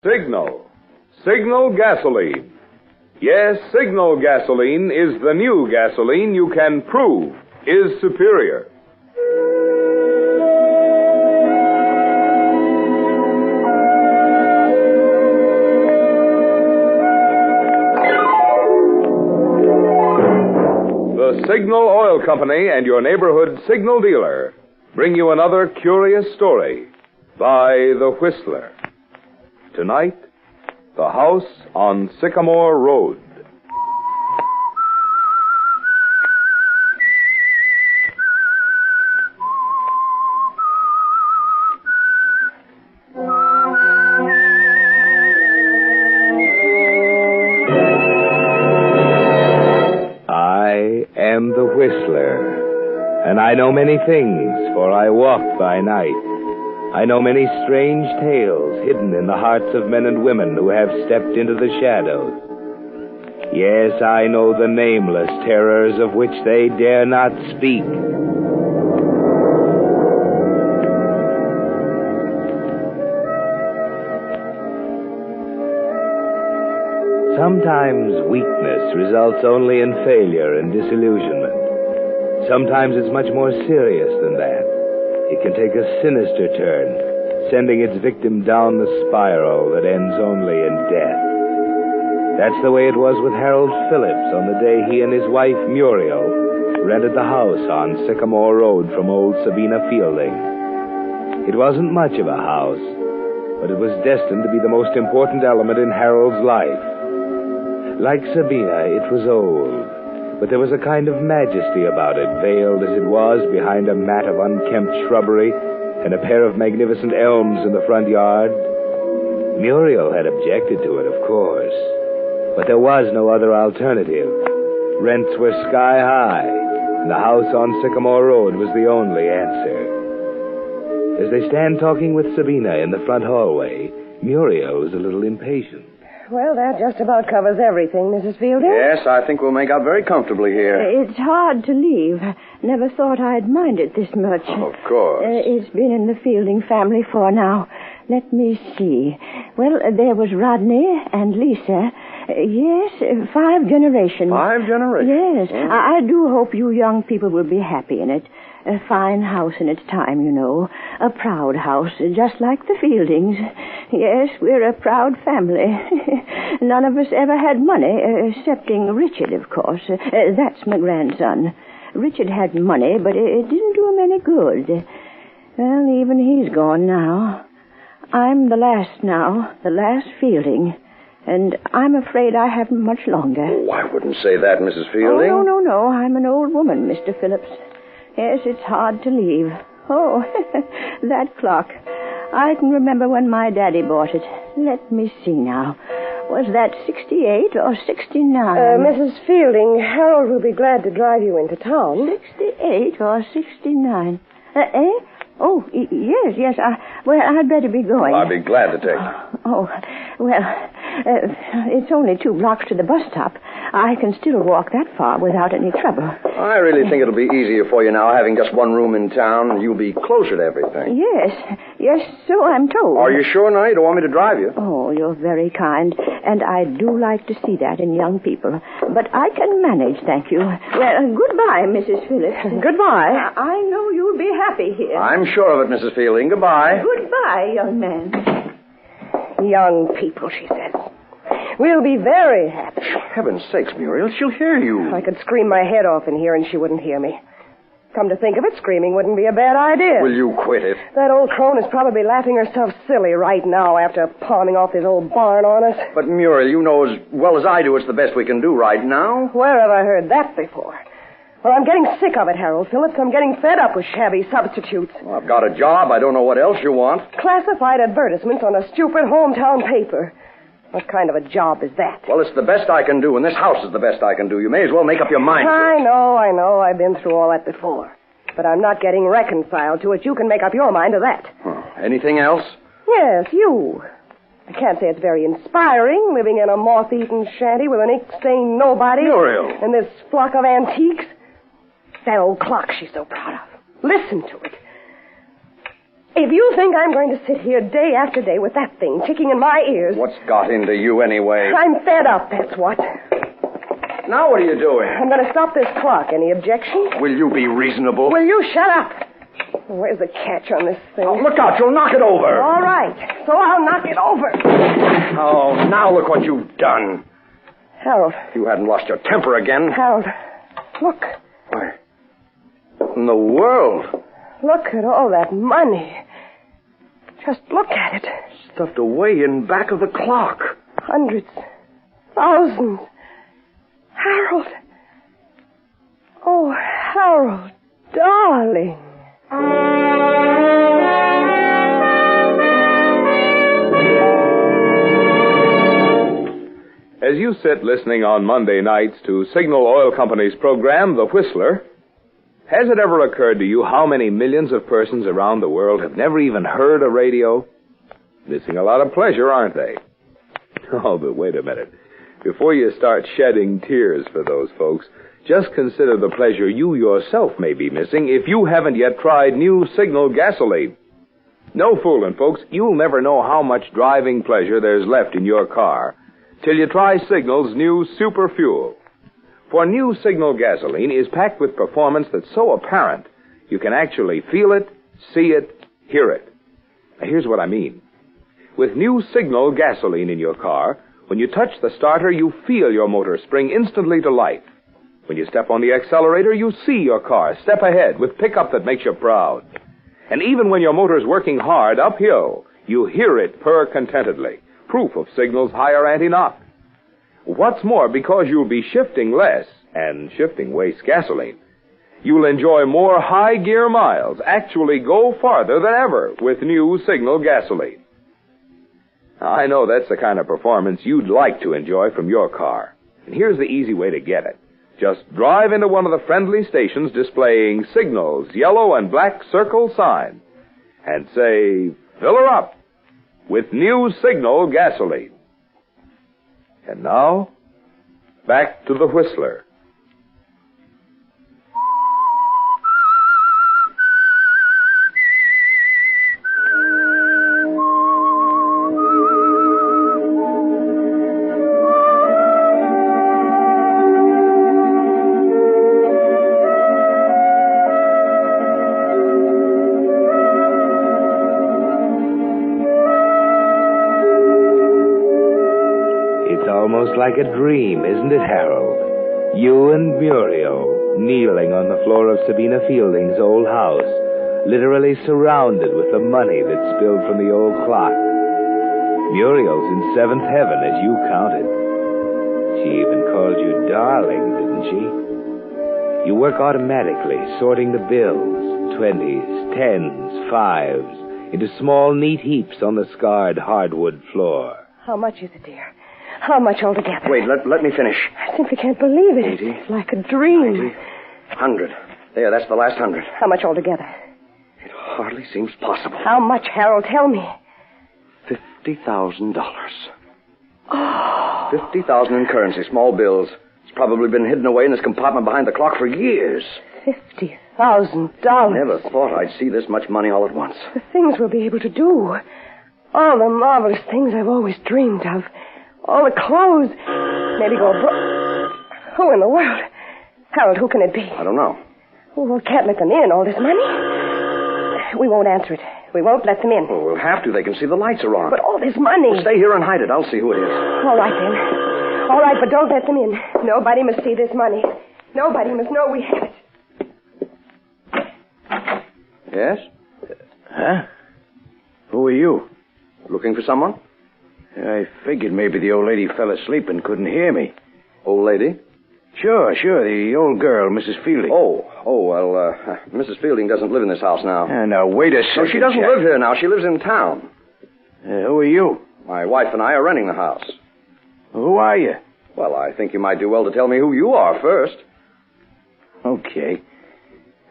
Signal. Signal gasoline. Yes, Signal gasoline is the new gasoline you can prove is superior. The Signal Oil Company and your neighborhood Signal dealer bring you another curious story by The Whistler. Tonight, The House on Sycamore Road. I am the Whistler, and I know many things, for I walk by night. I know many strange tales hidden in the hearts of men and women who have stepped into the shadows. Yes, I know the nameless terrors of which they dare not speak. Sometimes weakness results only in failure and disillusionment. Sometimes it's much more serious than that. It can take a sinister turn, sending its victim down the spiral that ends only in death. That's the way it was with Harold Phillips on the day he and his wife, Muriel, rented the house on Sycamore Road from old Sabina Fielding. It wasn't much of a house, but it was destined to be the most important element in Harold's life. Like Sabina, it was old, but there was a kind of majesty about it, veiled as it was behind a mat of unkempt shrubbery and a pair of magnificent elms in the front yard. Muriel had objected to it, of course, but there was no other alternative. Rents were sky high, and the house on Sycamore Road was the only answer. As they stand talking with Sabina in the front hallway, Muriel was a little impatient. Well, that just about covers everything, Mrs. Fielding. Yes, I think we'll make out very comfortably here. It's hard to leave. Never thought I'd mind it this much. Of course. It's been in the Fielding family for now. Let me see. Well, there was Rodney and Lisa. Yes, 5 generations. 5 generations? Yes. I do hope you young people will be happy in it. A fine house in its time, you know. A proud house, just like the Fieldings. Yes, we're a proud family. None of us ever had money, excepting Richard, of course. That's my grandson. Richard had money, but it didn't do him any good. Well, even he's gone now. I'm the last now, the last Fielding. And I'm afraid I haven't much longer. Oh, I wouldn't say that, Mrs. Fielding. Oh, no. I'm an old woman, Mr. Phillips. Yes, it's hard to leave. Oh, that clock. I can remember when my daddy bought it. Let me see now. Was that 68 or 69? Mrs. Fielding, Harold will be glad to drive you into town. 68 or 69? Oh, yes. Well, I'd better be going. I'll be glad to take you. Oh, well, it's only 2 blocks to the bus stop. I can still walk that far without any trouble. I really think it'll be easier for you now, having just one room in town, and you'll be closer to everything. Yes, so I'm told. Are you sure now you don't want me to drive you? Oh, you're very kind, and I do like to see that in young people. But I can manage, thank you. Well, goodbye, Mrs. Phillips. Goodbye. I know you'll be happy here. I'm sure of it, Mrs. Fielding. Goodbye. Goodbye, young man. Young people, she says. We'll be very happy. Heaven's sakes, Muriel, she'll hear you. I could scream my head off in here and she wouldn't hear me. Come to think of it, screaming wouldn't be a bad idea. Will you quit it? That old crone is probably laughing herself silly right now after palming off this old barn on us. But, Muriel, you know as well as I do it's the best we can do right now. Where have I heard that before? Well, I'm getting sick of it, Harold Phillips. I'm getting fed up with shabby substitutes. Well, I've got a job. I don't know what else you want. Classified advertisements on a stupid hometown paper. What kind of a job is that? Well, it's the best I can do, and this house is the best I can do. You may as well make up your mind. I know. I've been through all that before. But I'm not getting reconciled to it. You can make up your mind to that. Anything else? Yes, you. I can't say it's very inspiring, living in a moth-eaten shanty with an ink-stained nobody. Muriel. And this flock of antiques. That old clock she's so proud of. Listen to it. If you think I'm going to sit here day after day with that thing ticking in my ears... What's got into you anyway? I'm fed up, that's what. Now what are you doing? I'm going to stop this clock. Any objections? Will you be reasonable? Will you shut up? Where's the catch on this thing? Oh, look out, you'll knock it over. All right, so I'll knock it over. Oh, now look what you've done. Harold. You hadn't lost your temper again. Harold, look. Why, what in the world? Look at all that money. Just look at it. Stuffed away in back of the clock. Hundreds. Thousands. Harold. Oh, Harold, darling. As you sit listening on Monday nights to Signal Oil Company's program, The Whistler, has it ever occurred to you how many millions of persons around the world have never even heard a radio? Missing a lot of pleasure, aren't they? Oh, but wait a minute. Before you start shedding tears for those folks, just consider the pleasure you yourself may be missing if you haven't yet tried new Signal gasoline. No fooling, folks. You'll never know how much driving pleasure there's left in your car till you try Signal's new Super Fuel. For new Signal gasoline is packed with performance that's so apparent you can actually feel it, see it, hear it. Now, here's what I mean. With new Signal gasoline in your car, when you touch the starter, you feel your motor spring instantly to life. When you step on the accelerator, you see your car step ahead with pickup that makes you proud. And even when your motor's working hard uphill, you hear it purr contentedly, proof of Signal's higher anti-knock. What's more, because you'll be shifting less, and shifting wastes gasoline, you'll enjoy more high-gear miles, actually go farther than ever with new Signal gasoline. Now, I know that's the kind of performance you'd like to enjoy from your car. And here's the easy way to get it. Just drive into one of the friendly stations displaying Signal's yellow and black circle sign and say, fill her up with new Signal gasoline. And now, back to the Whistler. Almost like a dream, isn't it, Harold? You and Muriel kneeling on the floor of Sabina Fielding's old house, literally surrounded with the money that spilled from the old clock. Muriel's in seventh heaven, as you counted. She even called you darling, didn't she? You work automatically, sorting the bills, 20s, 10s, 5s, into small, neat heaps on the scarred hardwood floor. How much is it, dear? How much altogether? Wait, let me finish. I simply can't believe it. 80. It's like a dream. 90. 100. There, that's the last 100. How much altogether? It hardly seems possible. How much, Harold? Tell me. $50,000. Oh. 50,000 in currency, small bills. It's probably been hidden away in this compartment behind the clock for years. $50,000. Never thought I'd see this much money all at once. The things we'll be able to do. All the marvelous things I've always dreamed of. All the clothes. Maybe go abroad. Who in the world? Harold, who can it be? I don't know. We can't let them in, all this money. We won't answer it. We won't let them in. Well, we'll have to. They can see the lights are on. But all this money. Well, stay here and hide it. I'll see who it is. All right, then. All right, but don't let them in. Nobody must see this money. Nobody must know we have it. Yes? Huh? Who are you? Looking for someone? I figured maybe the old lady fell asleep and couldn't hear me. Old lady? Sure. The old girl, Mrs. Fielding. Well, Mrs. Fielding doesn't live in this house now. Now, wait a second. No, she doesn't live here now. She lives in town. Who are you? My wife and I are renting the house. Who are you? Well, I think you might do well to tell me who you are first. Okay.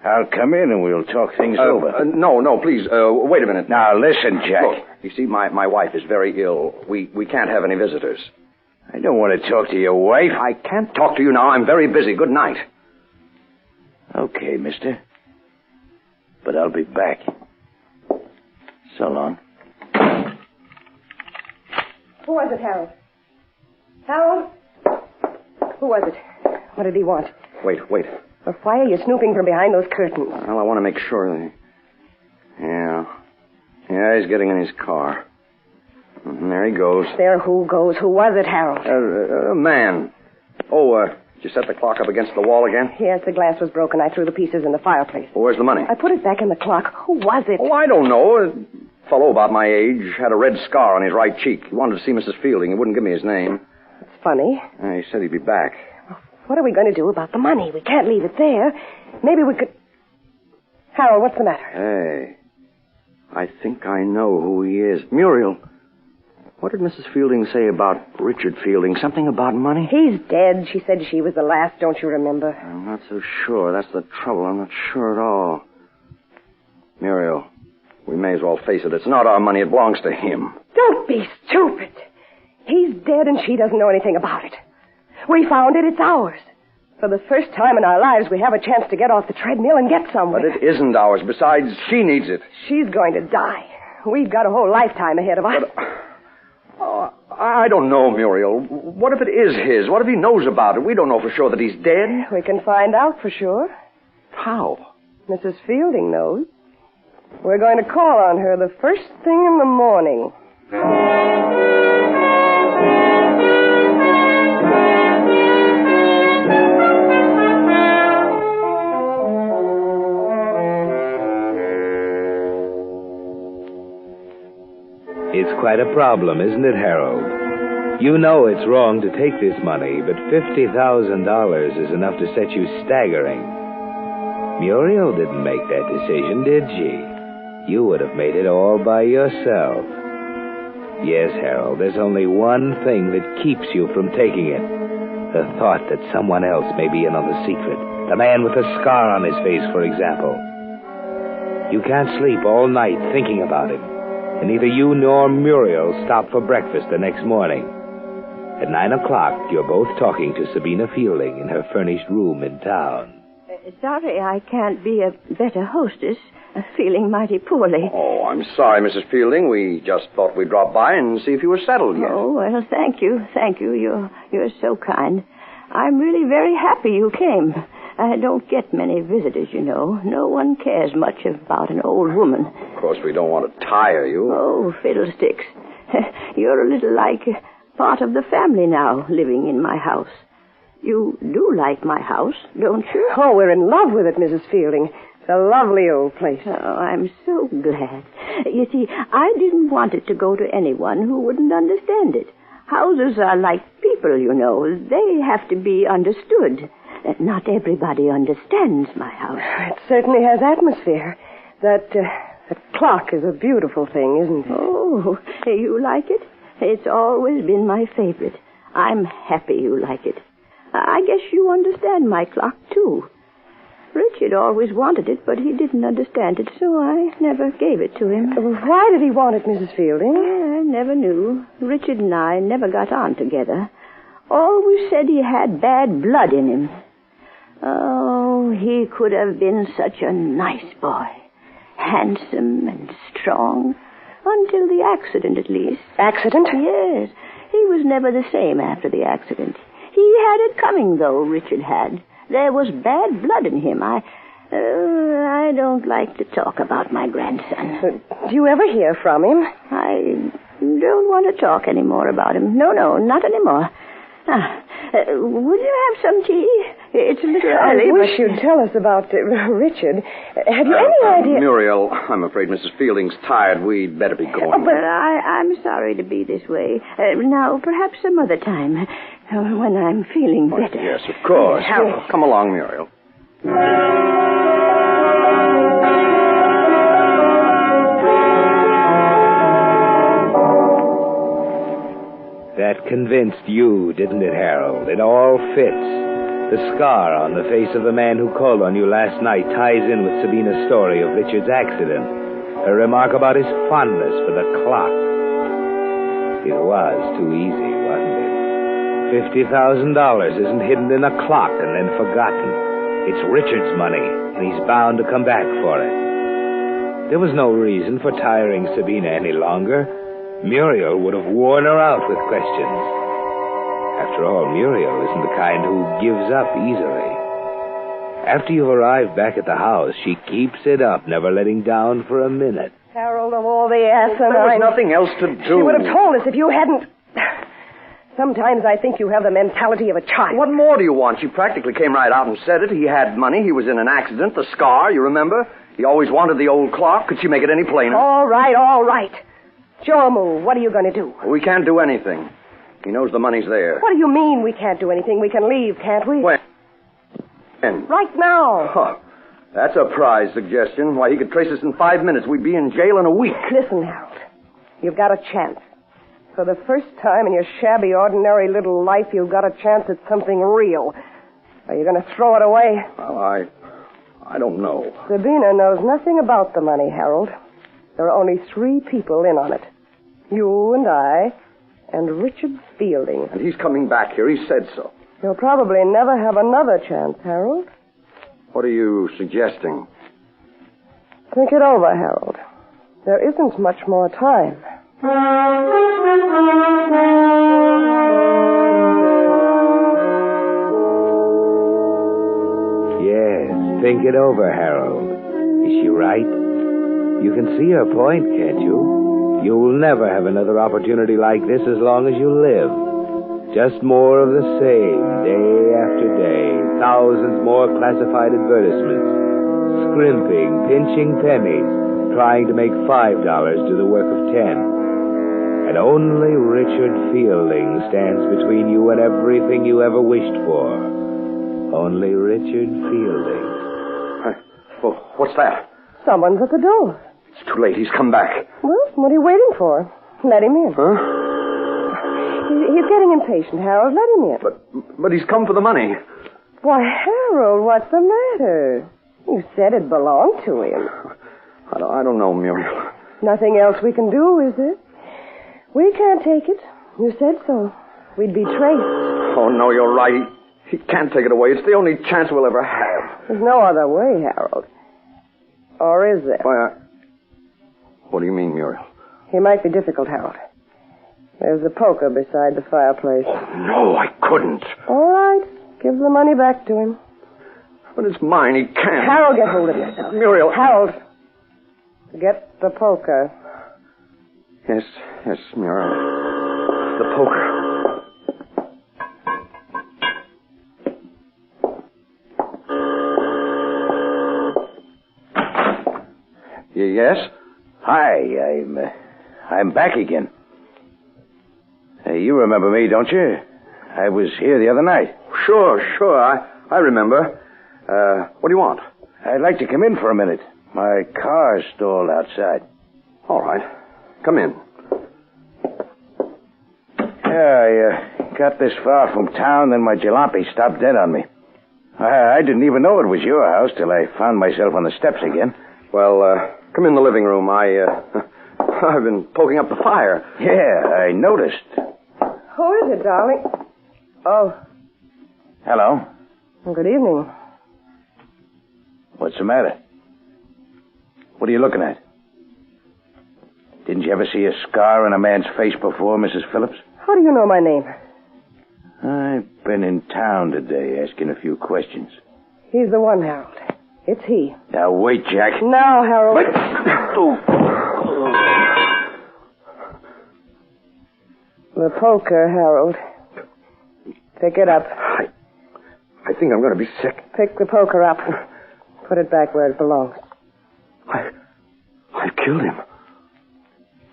I'll come in and we'll talk things over. No, please, wait a minute. Now, listen, Jack. Look, you see, my wife is very ill. We can't have any visitors. I don't want to talk to your wife. I can't talk to you now. I'm very busy. Good night. Okay, mister. But I'll be back. So long. Who was it, Harold? Harold? Who was it? What did he want? Wait. Well, why are you snooping from behind those curtains? Well, I want to make sure. Yeah, he's getting in his car. And there he goes. There who goes? Who was it, Harold? A man. Oh, did you set the clock up against the wall again? Yes, the glass was broken. I threw the pieces in the fireplace. Well, where's the money? I put it back in the clock. Who was it? Oh, I don't know. A fellow about my age had a red scar on his right cheek. He wanted to see Mrs. Fielding. He wouldn't give me his name. It's funny. He said he'd be back. What are we going to do about the money? We can't leave it there. Maybe we could... Harold, what's the matter? Hey, I think I know who he is. Muriel, what did Mrs. Fielding say about Richard Fielding? Something about money? He's dead. She said she was the last, don't you remember? I'm not so sure. That's the trouble. I'm not sure at all. Muriel, we may as well face it. It's not our money. It belongs to him. Don't be stupid. He's dead and she doesn't know anything about it. We found it. It's ours. For the first time in our lives, we have a chance to get off the treadmill and get somewhere. But it isn't ours. Besides, she needs it. She's going to die. We've got a whole lifetime ahead of us. I don't know, Muriel. What if it is his? What if he knows about it? We don't know for sure that he's dead. We can find out for sure. How? Mrs. Fielding knows. We're going to call on her the first thing in the morning. It's quite a problem, isn't it, Harold? You know it's wrong to take this money, but $50,000 is enough to set you staggering. Muriel didn't make that decision, did she? You would have made it all by yourself. Yes, Harold, there's only one thing that keeps you from taking it. The thought that someone else may be in on the secret. The man with the scar on his face, for example. You can't sleep all night thinking about him. And neither you nor Muriel stop for breakfast the next morning. At 9 o'clock, you're both talking to Sabina Fielding in her furnished room in town. Sorry I can't be a better hostess. Feeling mighty poorly. Oh, I'm sorry, Mrs. Fielding. We just thought we'd drop by and see if you were settled yet. Oh, well, thank you. Thank you. You're so kind. I'm really very happy you came. I don't get many visitors, you know. No one cares much about an old woman. Of course, we don't want to tire you. Oh, fiddlesticks. You're a little like part of the family now, living in my house. You do like my house, don't you? Oh, we're in love with it, Mrs. Fielding. It's a lovely old place. Oh, I'm so glad. You see, I didn't want it to go to anyone who wouldn't understand it. Houses are like people, you know. They have to be understood. Not everybody understands my house. It certainly has atmosphere. That clock is a beautiful thing, isn't it? Oh, you like it? It's always been my favorite. I'm happy you like it. I guess you understand my clock, too. Richard always wanted it, but he didn't understand it, so I never gave it to him. Why did he want it, Mrs. Fielding? I never knew. Richard and I never got on together. Always said he had bad blood in him. Oh, he could have been such a nice boy. Handsome and strong. Until the accident, at least. Accident? Yes. He was never the same after the accident. He had it coming, though, Richard had. There was bad blood in him. I don't like to talk about my grandson. Do you ever hear from him? I don't want to talk any more about him. No, not anymore. Would you have some tea? It's a little early. I wish you'd tell us about Richard. Have you any idea... Muriel, I'm afraid Mrs. Fielding's tired. We'd better be going. But I'm sorry to be this way. Now, perhaps some other time, when I'm feeling better. Yes, of course. Come along, Muriel. That convinced you, didn't it, Harold? It all fits. The scar on the face of the man who called on you last night ties in with Sabina's story of Richard's accident. Her remark about his fondness for the clock. It was too easy, wasn't it? $50,000 isn't hidden in a clock and then forgotten. It's Richard's money, and he's bound to come back for it. There was no reason for tiring Sabina any longer. Muriel would have worn her out with questions. After all, Muriel isn't the kind who gives up easily. After you've arrived back at the house, she keeps it up, never letting down for a minute. Harold, of all the asinine... There was nothing else to do. She would have told us if you hadn't... Sometimes I think you have the mentality of a child. What more do you want? She practically came right out and said it. He had money. He was in an accident. The scar, you remember? He always wanted the old clock. Could she make it any plainer? All right. It's your move. What are you going to do? We can't do anything. He knows the money's there. What do you mean we can't do anything? We can leave, can't we? When? Right now. Huh. That's a prize suggestion. Why, he could trace us in 5 minutes. We'd be in jail in a week. Listen, Harold. You've got a chance. For the first time in your shabby, ordinary little life, you've got a chance at something real. Are you going to throw it away? Well, I don't know. Sabina knows nothing about the money, Harold. There are only 3 people in on it. You and I, and Richard Fielding. And he's coming back here. He said so. You'll probably never have another chance, Harold. What are you suggesting? Think it over, Harold. There isn't much more time. Yes, think it over, Harold. Is she right? You can see her point, can't you? You'll never have another opportunity like this as long as you live. Just more of the same, day after day. Thousands more classified advertisements. Scrimping, pinching pennies, trying to make $5 do the work of 10. And only Richard Fielding stands between you and everything you ever wished for. Only Richard Fielding. Well, what's that? Someone's at the door. It's too late. He's come back. Well, what are you waiting for? Let him in. Huh? He's getting impatient, Harold. Let him in. But he's come for the money. Why, Harold, what's the matter? You said it belonged to him. I don't know, Muriel. Nothing else we can do, is there? We can't take it. You said so. We'd be traced. Oh, no, you're right. He can't take it away. It's the only chance we'll ever have. There's no other way, Harold. Or is there? Why, what do you mean, Muriel? He might be difficult, Harold. There's the poker beside the fireplace. No, I couldn't. All right. Give the money back to him. But it's mine. He can't. Harold, get hold of yourself. Muriel. Harold, get the poker. Yes, Muriel. The poker. Yes? Hi, I'm back again. You remember me, don't you? I was here the other night. Sure. I remember. What do you want? I'd like to come in for a minute. My car's stalled outside. All right. Come in. Yeah, I got this far from town, then my jalopy stopped dead on me. I didn't even know it was your house till I found myself on the steps again. Well, come in the living room. I've been poking up the fire. Yeah, I noticed. Who is it, darling? Oh. Hello. Good evening. What's the matter? What are you looking at? Didn't you ever see a scar on a man's face before, Mrs. Phillips? How do you know my name? I've been in town today asking a few questions. He's the one, Harold. It's he. Now, wait, Jack. Now, Harold. Wait. The poker, Harold. Pick it up. I think I'm going to be sick. Pick the poker up. Put it back where it belongs. I've killed him.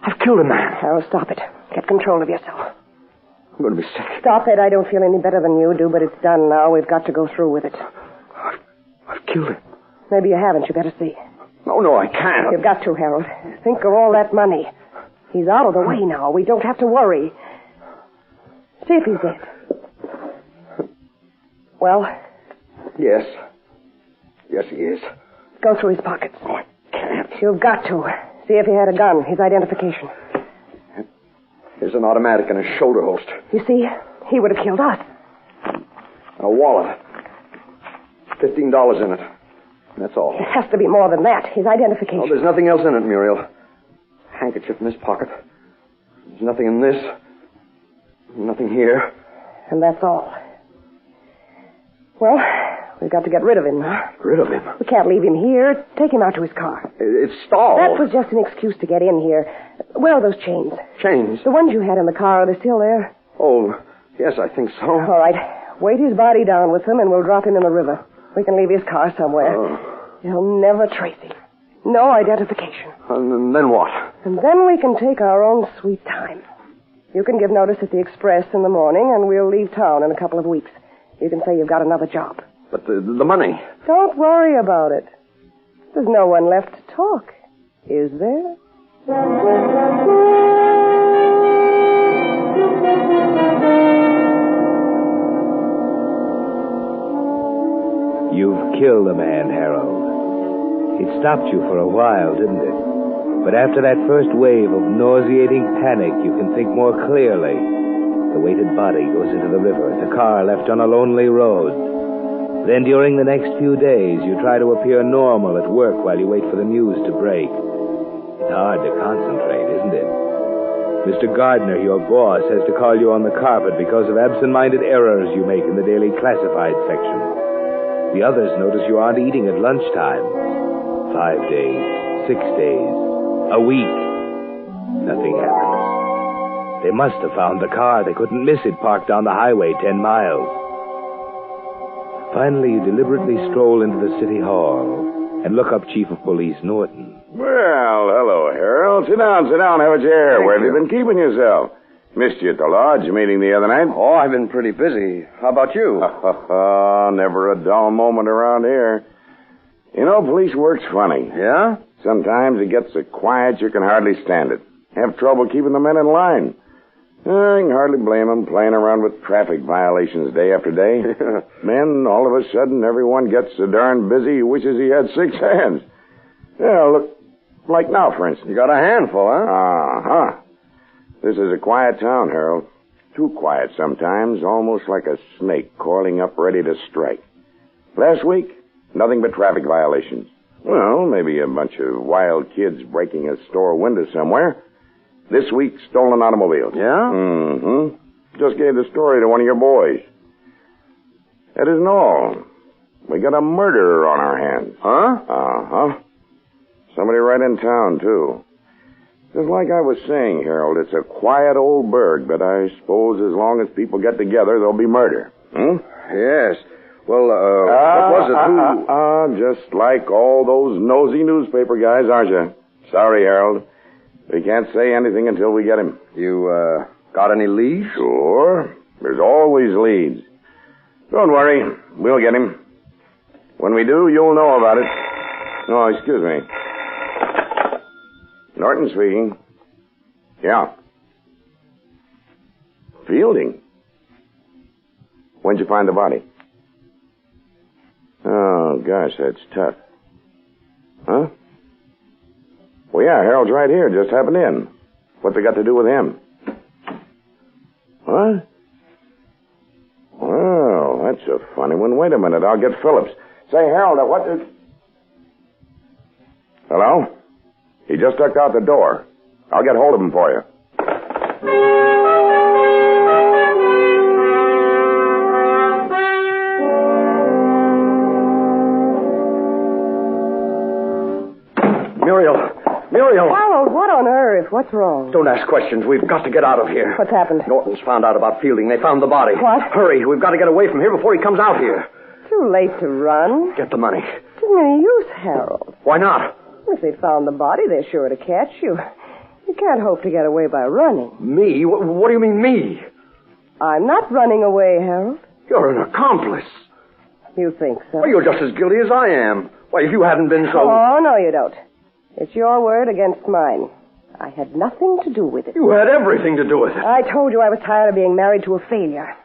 I've killed a man. Harold, stop it. Get control of yourself. I'm going to be sick. Stop it. I don't feel any better than you do, but it's done now. We've got to go through with it. I've killed him. Maybe you haven't. You better see. No, I can't. You've got to, Harold. Think of all that money. He's out of the way now. We don't have to worry. See if he's dead. Well? Yes. Yes, he is. Go through his pockets. Oh, I can't. You've got to. See if he had a gun. His identification. Here's an automatic and a shoulder holster. You see? He would have killed us. And a wallet. $15 in it. That's all. It has to be more than that. His identification. Oh, there's nothing else in it, Muriel. Handkerchief in this pocket. There's nothing in this. Nothing here. And that's all. Well, we've got to get rid of him. Rid of him? We can't leave him here. Take him out to his car. It's stalled. That was just an excuse to get in here. Where are those chains? Chains? The ones you had in the car, are they still there? Oh, yes, I think so. All right. Weight his body down with them and we'll drop him in the river. We can leave his car somewhere. They'll never trace him. No identification. And then what? And then we can take our own sweet time. You can give notice at the Express in the morning and we'll leave town in a couple of weeks. You can say you've got another job. But the money? Don't worry about it. There's no one left to talk, is there? You've killed a man, Harold. It stopped you for a while, didn't it? But after that first wave of nauseating panic, you can think more clearly. The weighted body goes into the river, the car left on a lonely road. Then during the next few days, you try to appear normal at work while you wait for the news to break. It's hard to concentrate, isn't it? Mr. Gardner, your boss, has to call you on the carpet because of absent-minded errors you make in the daily classified section. The others notice you aren't eating at lunchtime. 5 days, 6 days, a week. Nothing happens. They must have found the car. They couldn't miss it parked on the highway 10 miles. Finally, you deliberately stroll into the city hall and look up Chief of Police Norton. Well, hello, Harold. Sit down, have a chair. Where have you been keeping yourself? Missed you at the lodge meeting the other night. Oh, I've been pretty busy. How about you? Never a dull moment around here. You know, police work's funny. Yeah? Sometimes it gets so quiet you can hardly stand it. Have trouble keeping the men in line. I can hardly blame them playing around with traffic violations day after day. Then, all of a sudden, everyone gets so darn busy he wishes he had 6 hands. Yeah, look, like now, for instance. You got a handful, huh? Uh-huh. This is a quiet town, Harold. Too quiet sometimes, almost like a snake coiling up ready to strike. Last week, nothing but traffic violations. Well, maybe a bunch of wild kids breaking a store window somewhere. This week, stolen automobiles. Yeah? Mm-hmm. Just gave the story to one of your boys. That isn't all. We got a murderer on our hands. Huh? Uh-huh. Somebody right in town, too. Just like I was saying, Harold, it's a quiet old burg, but I suppose as long as people get together, there'll be murder. Yes. Well, what was it? Just like all those nosy newspaper guys, aren't you? Sorry, Harold. We can't say anything until we get him. You, got any leads? Sure. There's always leads. Don't worry. We'll get him. When we do, you'll know about it. Oh, excuse me. Norton speaking. Yeah. Fielding? When'd you find the body? Oh, gosh, that's tough. Huh? Well, yeah, Harold's right here. Just happened in. What's it got to do with him? What? Well, that's a funny one. Wait a minute. I'll get Phillips. Say, Harold, what did... Hello? He just ducked out the door. I'll get hold of him for you. Muriel! Harold, what on earth? What's wrong? Don't ask questions. We've got to get out of here. What's happened? Norton's found out about Fielding. They found the body. What? Hurry. We've got to get away from here before he comes out here. Too late to run. Get the money. It isn't any use, Harold. Why not? If they found the body, they're sure to catch you. You can't hope to get away by running. Me? What do you mean, me? I'm not running away, Harold. You're an accomplice. You think so? Well, you're just as guilty as I am. Why, if you hadn't been so... Oh, no, you don't. It's your word against mine. I had nothing to do with it. You had everything to do with it. I told you I was tired of being married to a failure.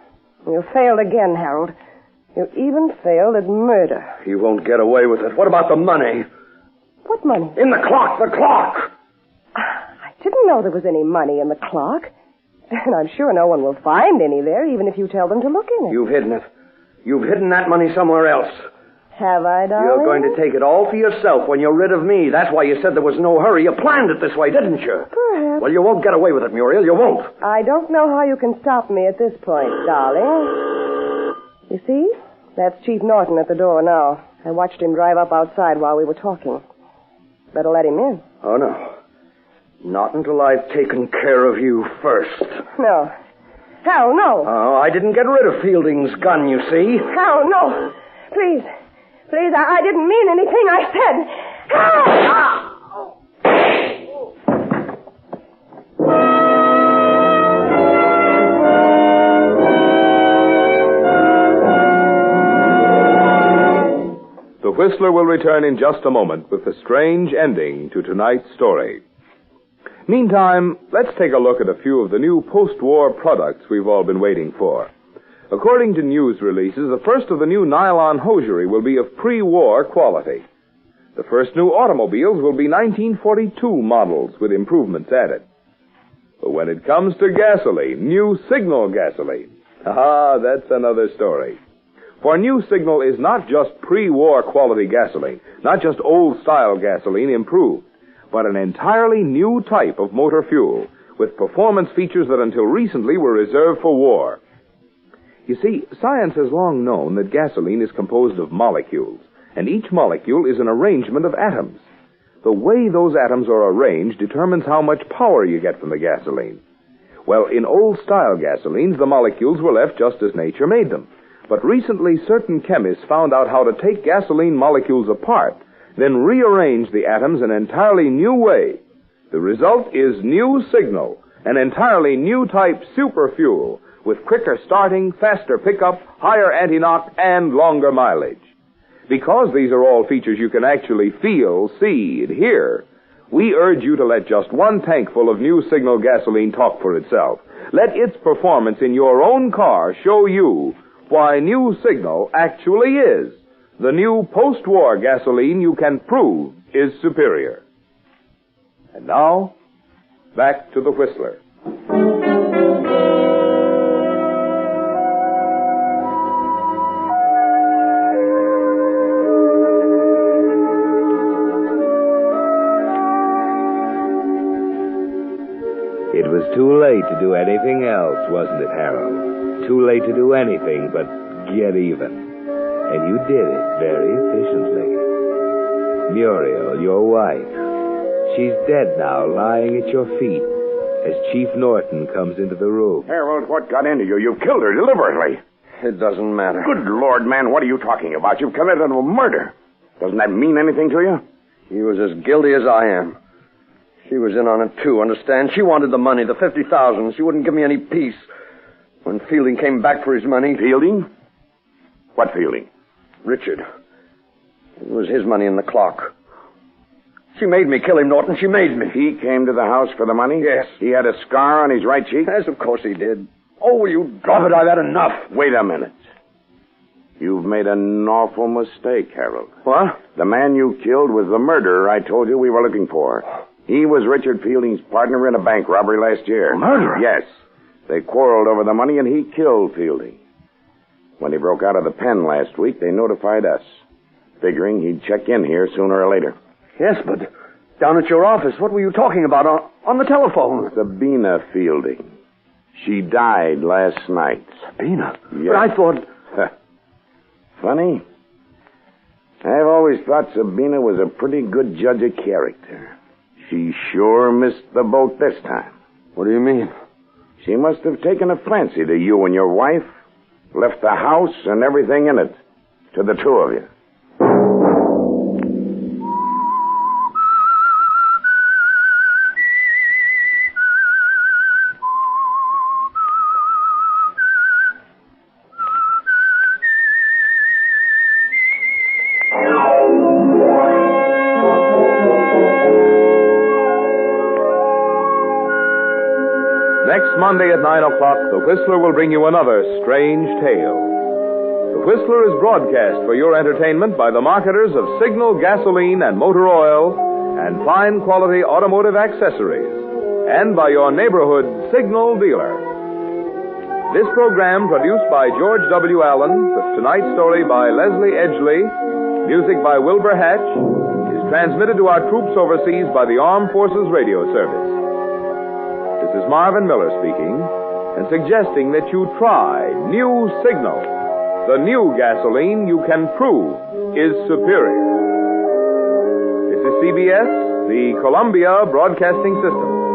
You failed again, Harold. You even failed at murder. You won't get away with it. What about the money? What money? In the clock, the clock! I didn't know there was any money in the clock. And I'm sure no one will find any there, even if you tell them to look in it. You've hidden it. You've hidden that money somewhere else. Have I, darling? You're going to take it all for yourself when you're rid of me. That's why you said there was no hurry. You planned it this way, didn't you? Perhaps. Well, you won't get away with it, Muriel. You won't. I don't know how you can stop me at this point, darling. You see? That's Chief Norton at the door now. I watched him drive up outside while we were talking. Better let him in. Oh, no. Not until I've taken care of you first. No. Hal, no. Oh, I didn't get rid of Fielding's gun, you see. Hal, no. Please. Please, I didn't mean anything I said. Hal! The Whistler will return in just a moment with the strange ending to tonight's story. Meantime, let's take a look at a few of the new post-war products we've all been waiting for. According to news releases, the first of the new nylon hosiery will be of pre-war quality. The first new automobiles will be 1942 models with improvements added. But when it comes to gasoline, new Signal gasoline, that's another story. For new Signal is not just pre-war quality gasoline, not just old-style gasoline improved, but an entirely new type of motor fuel with performance features that until recently were reserved for war. You see, science has long known that gasoline is composed of molecules, and each molecule is an arrangement of atoms. The way those atoms are arranged determines how much power you get from the gasoline. Well, in old-style gasolines, the molecules were left just as nature made them. But recently, certain chemists found out how to take gasoline molecules apart, then rearrange the atoms in an entirely new way. The result is new Signal, an entirely new type super fuel with quicker starting, faster pickup, higher anti-knock, and longer mileage. Because these are all features you can actually feel, see, and hear, we urge you to let just one tank full of new Signal gasoline talk for itself. Let its performance in your own car show you why new Signal actually is the new post-war gasoline you can prove is superior. And now, back to the Whistler. It was too late to do anything else, wasn't it, Harold? Too late to do anything but get even. And you did it very efficiently. Muriel, your wife, she's dead now, lying at your feet, as Chief Norton comes into the room. Harold, what got into you? You killed her deliberately. It doesn't matter. Good Lord, man, what are you talking about? You've committed a murder. Doesn't that mean anything to you? He was as guilty as I am. She was in on it, too, understand? She wanted the money, the $50,000. She wouldn't give me any peace. When Fielding came back for his money... Fielding? What Fielding? Richard. It was his money in the clock. She made me kill him, Norton. She made me. He came to the house for the money? Yes. He had a scar on his right cheek? Yes, of course he did. Oh, will you drop it? I've had enough. Wait a minute. You've made an awful mistake, Harold. What? The man you killed was the murderer I told you we were looking for. He was Richard Fielding's partner in a bank robbery last year. A murderer? Yes. They quarreled over the money, and he killed Fielding. When he broke out of the pen last week, they notified us, figuring he'd check in here sooner or later. Yes, but down at your office, what were you talking about on the telephone? Sabina Fielding. She died last night. Sabina? Yes. But I thought... Funny. I've always thought Sabina was a pretty good judge of character. She sure missed the boat this time. What do you mean? She must have taken a fancy to you and your wife, left the house and everything in it, to the two of you. Next Monday at 9 o'clock, The Whistler will bring you another strange tale. The Whistler is broadcast for your entertainment by the marketers of Signal gasoline and motor oil and fine quality automotive accessories, and by your neighborhood Signal dealer. This program produced by George W. Allen, with tonight's story by Leslie Edgley, Music by Wilbur Hatch is transmitted to our troops overseas by the Armed Forces Radio Service. This is Marvin Miller speaking and suggesting that you try New Signal, the new gasoline you can prove is superior. This is CBS, the Columbia Broadcasting System.